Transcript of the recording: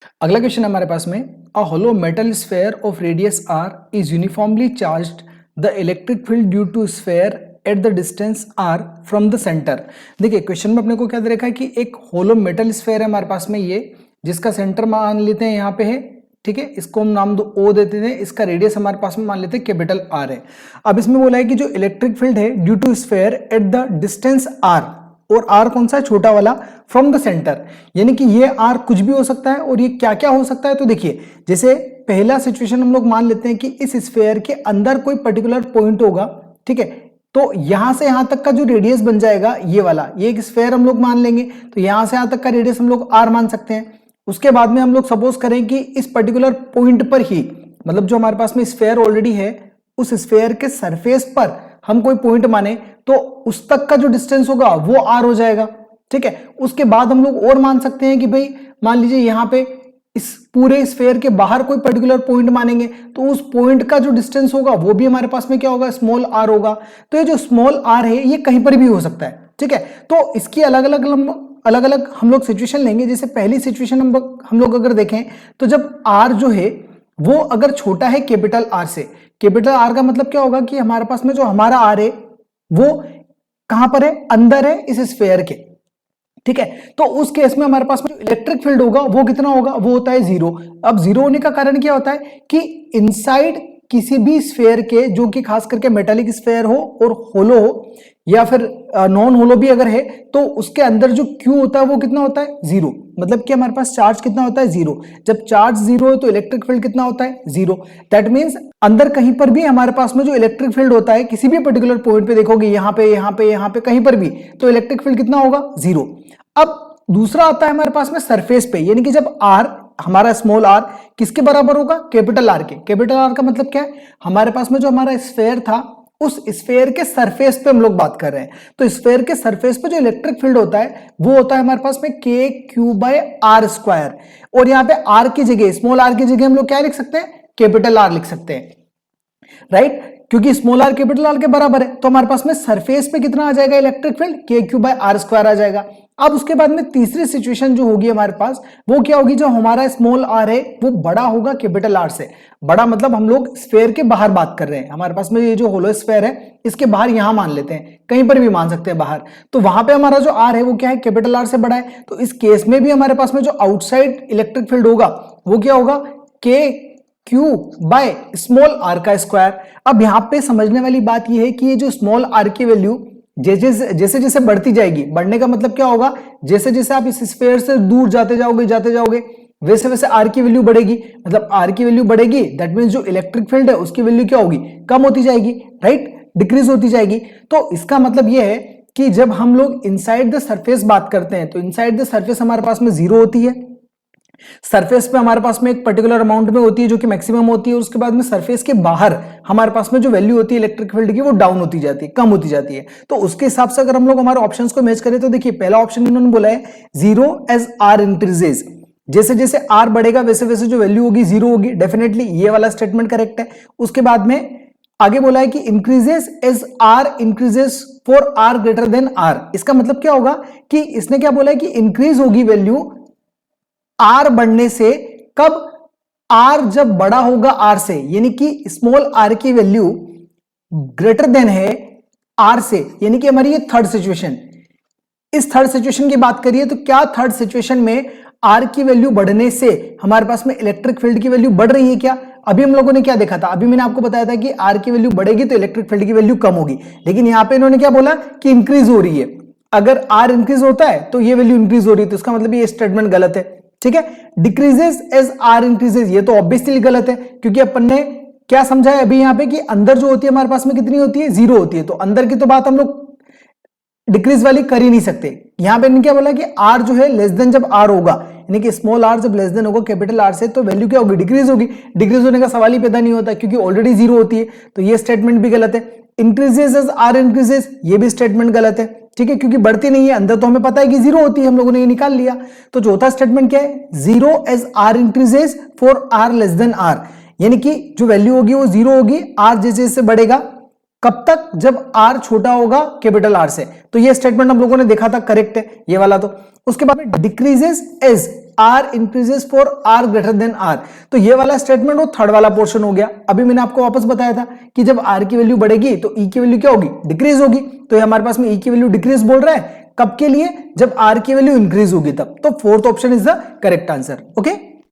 अगला क्वेश्चन हमारे पास में a hollow metal sphere of radius R is uniformly charged the electric field due to sphere at the distance R from the centre. देखिए question में अपने को क्या दे रखा है कि एक होलो मेटल स्फेयर है हमारे पास में ये, जिसका सेंटर मान लेते हैं यहाँ पे है, ठीक है, इसको हम नाम दो ओ देते हैं, इसका रेडियस हमारे पास में मान लेते हैं कैपिटल आर है। अब इसमें बोला है कि जो इलेक्ट्रिक फील्ड है due to sphere at the distance r, और आर कौन सा है, छोटा वाला, फ्रॉम द सेंटर, यानी कि ये आर कुछ भी हो सकता है और ये क्या क्या हो सकता है। तो देखिए जैसे पहला सिचुएशन हम लोग मान लेते हैं कि इस स्फेयर के अंदर कोई पर्टिकुलर पॉइंट होगा, ठीक है, तो यहां से यहां तक का जो रेडियस बन जाएगा ये वाला, ये एक स्फेयर हम लोग मान लेंगे, तो यहां से यहां तक का रेडियस हम लोग आर मान सकते हैं। उसके बाद में हम लोग सपोज करें कि इस पर्टिकुलर पॉइंट पर ही, मतलब जो हमारे पास में स्फेयर ऑलरेडी है उस स्फेयर के सरफेस पर हम कोई पॉइंट माने, तो उस तक का जो डिस्टेंस होगा वो आर हो जाएगा, ठीक है। उसके बाद हम लोग और मान सकते हैं कि भाई मान लीजिए यहां पे इस पूरे स्फेयर के बाहर कोई पर्टिकुलर पॉइंट मानेंगे, तो उस पॉइंट का जो डिस्टेंस होगा वो भी हमारे पास में क्या होगा, स्मॉल आर होगा। तो ये जो स्मॉल आर है ये कहीं पर भी हो सकता है, ठीक है। तो इसकी अलग अलग हम लोग सिचुएशन लेंगे। जैसे पहली सिचुएशन हम लोग अगर देखें तो जब आर जो है वो अगर छोटा है कैपिटल आर से, कैपिटल आर का मतलब क्या होगा कि हमारे पास में जो हमारा आर है वो कहां पर है, अंदर है इस स्फेयर के, ठीक है। तो उस केस में हमारे पास में इलेक्ट्रिक फील्ड होगा वो कितना होगा, वो होता है जीरो। अब जीरो होने का कारण क्या होता है कि इनसाइड किसी भी स्फेयर के, जो कि खास करके मेटालिक स्फेयर हो और होलो हो या फिर नॉन होलो भी अगर है, तो उसके अंदर जो क्यू होता है वो कितना होता है, जीरो। मतलब कि हमारे पास चार्ज कितना होता है, जीरो। जब चार्ज जीरो है तो इलेक्ट्रिक फील्ड कितना होता है, जीरो। दैट मींस अंदर कहीं पर भी हमारे पास में जो इलेक्ट्रिक फील्ड होता है किसी भी पर्टिकुलर पॉइंट पे देखोगे, यहां पे यहां पे यहां पे कहीं पर भी, तो इलेक्ट्रिक फील्ड कितना होगा, जीरो। अब दूसरा आता है हमारे पास में सरफेस पे, यानी कि जब आर हमारा स्मॉल आर किसके बराबर होगा, कैपिटल आर के। कैपिटल आर का मतलब क्या है, हमारे पास में जो हमारा स्फेयर था उस स्फेयर के सरफेस पे हम लोग बात कर रहे हैं। तो स्फेयर के सरफेस पे जो इलेक्ट्रिक फील्ड होता है वो होता है हमारे पास में के क्यू बाय आर स्क्वायर, और यहां पे आर की जगह, स्मॉल आर की जगह हम लोग क्या लिख सकते हैं, कैपिटल आर लिख सकते हैं, राइट। क्योंकि स्मॉल आर कैपिटल आर के बराबर है, तो हमारे पास में सरफेस पे कितना आ जाएगा इलेक्ट्रिक फील्ड, के क्यू बाय आर स्क्वायर आ जाएगा। अब उसके बाद में तीसरी सिचुएशन जो होगी हमारे पास वो क्या होगी, जो हमारा स्मॉल आर है वो बड़ा होगा कैपिटल आर से। बड़ा मतलब हम लोग स्फेयर के बाहर बात कर रहे हैं, हमारे पास में ये जो होलो स्फेयर है इसके बाहर यहां मान लेते हैं, कहीं पर भी मान सकते हैं बाहर। तो वहां पे हमारा जो आर है वो क्या है, कैपिटल आर से बड़ा है। तो इस केस में भी हमारे पास में जो आउटसाइड इलेक्ट्रिक फील्ड होगा वो क्या होगा, के क्यू बाय स्मॉल आर का स्क्वायर। अब यहां पे समझने वाली बात यह है कि ये जो स्मॉल आर की वैल्यू जैसे जैसे बढ़ती जाएगी, बढ़ने का मतलब क्या होगा, जैसे जैसे आप इस स्फेयर से दूर जाते जाओगे वैसे वैसे आर की वैल्यू बढ़ेगी। मतलब आर की वैल्यू बढ़ेगी दैट मींस जो इलेक्ट्रिक फील्ड है उसकी वैल्यू क्या होगी, कम होती जाएगी, राइट, डिक्रीज होती जाएगी। तो इसका मतलब यह है कि जब हम लोग इनसाइड द सरफेस बात करते हैं तो इनसाइड द सरफेस हमारे पास में जीरो होती है, सरफेस पे हमारे पास में एक पर्टिकुलर अमाउंट में होती है जो कि मैक्सिमम होती है, उसके बाद में सरफेस के बाहर हमारे पास में जो वैल्यू होती है इलेक्ट्रिक फील्ड की वो डाउन होती जाती है, कम होती जाती है। तो उसके हिसाब से अगर हम लोग हमारे ऑप्शंस को मैच करें तो देखिए पहला ऑप्शन इन्होंने बोला है जीरो एज आर इंक्रीजेज, जैसे जैसे आर बढ़ेगा वैसे वैसे जो वैल्यू होगी जीरो होगी, डेफिनेटली ये वाला स्टेटमेंट करेक्ट है। उसके बाद में आगे बोला है कि increases as r increases for r greater than r. इसका मतलब क्या होगा कि इसने क्या बोला है कि इंक्रीज होगी वैल्यू आर बढ़ने से, कब, आर जब बड़ा होगा आर से, यानी कि स्मॉल आर की वैल्यू ग्रेटर देन है आर से, यानी कि हमारी ये थर्ड सिचुएशन। इस थर्ड सिचुएशन की बात करिए तो क्या थर्ड सिचुएशन में आर की वैल्यू बढ़ने से हमारे पास में इलेक्ट्रिक फील्ड की वैल्यू बढ़ रही है क्या। अभी हम लोगों ने क्या देखा था, अभी मैंने आपको बताया था कि आर की वैल्यू बढ़ेगी तो इलेक्ट्रिक फील्ड की वैल्यू कम होगी, लेकिन यहां पे इन्होंने क्या बोला कि इंक्रीज हो रही है। अगर आर इंक्रीज होता है तो ये वैल्यू इंक्रीज हो रही है, तो इसका मतलब ये स्टेटमेंट गलत है, ठीक है। डिक्रीजेस एज आर इंक्रीजेस, ये तो ऑब्वियसली गलत है, क्योंकि अपन ने क्या समझा है अभी यहां पे कि अंदर जो होती है हमारे पास में कितनी होती है, जीरो होती है। तो अंदर की तो बात हम लोग डिक्रीज वाली कर ही नहीं सकते। यहां पे इन्होंने क्या बोला कि आर जो है लेस देन जब आर होगा, यानी कि स्मॉल आर जब लेस देन होगा कैपिटल आर से, तो वैल्यू क्या होगी, डिक्रीज होगी। डिक्रीज होने का सवाल ही पैदा नहीं होता क्योंकि ऑलरेडी जीरो होती है, तो ये स्टेटमेंट भी गलत है। इंक्रीजेस एज आर इंक्रीजेस, ये भी स्टेटमेंट गलत है, ठीक है, क्योंकि बढ़ती नहीं है, अंदर तो हमें पता है कि जीरो होती है, हम लोगों ने ये निकाल लिया। तो चौथा स्टेटमेंट क्या है, zero as r increases for r less than r, यानी कि जो वैल्यू होगी वो जीरो होगी, आर जैसे जैसे बढ़ेगा, कब तक, जब आर छोटा होगा कैपिटल आर से। तो ये स्टेटमेंट हम लोगों ने देखा था, करेक्ट है ये वाला। तो उसके बाद में decreases as r increases for r greater than r. तो ये वाला स्टेटमेंट वो थर्ड वाला पोर्शन हो गया। अभी मैंने आपको वापस बताया था कि जब आर की वैल्यू बढ़ेगी तो ई की वैल्यू क्या होगी, डिक्रीज होगी। तो ये हमारे पास में ई की वैल्यू डिक्रीज बोल रहा है, कब के लिए, जब आर की वैल्यू इंक्रीज होगी तब। तो fourth option is the correct answer. Okay.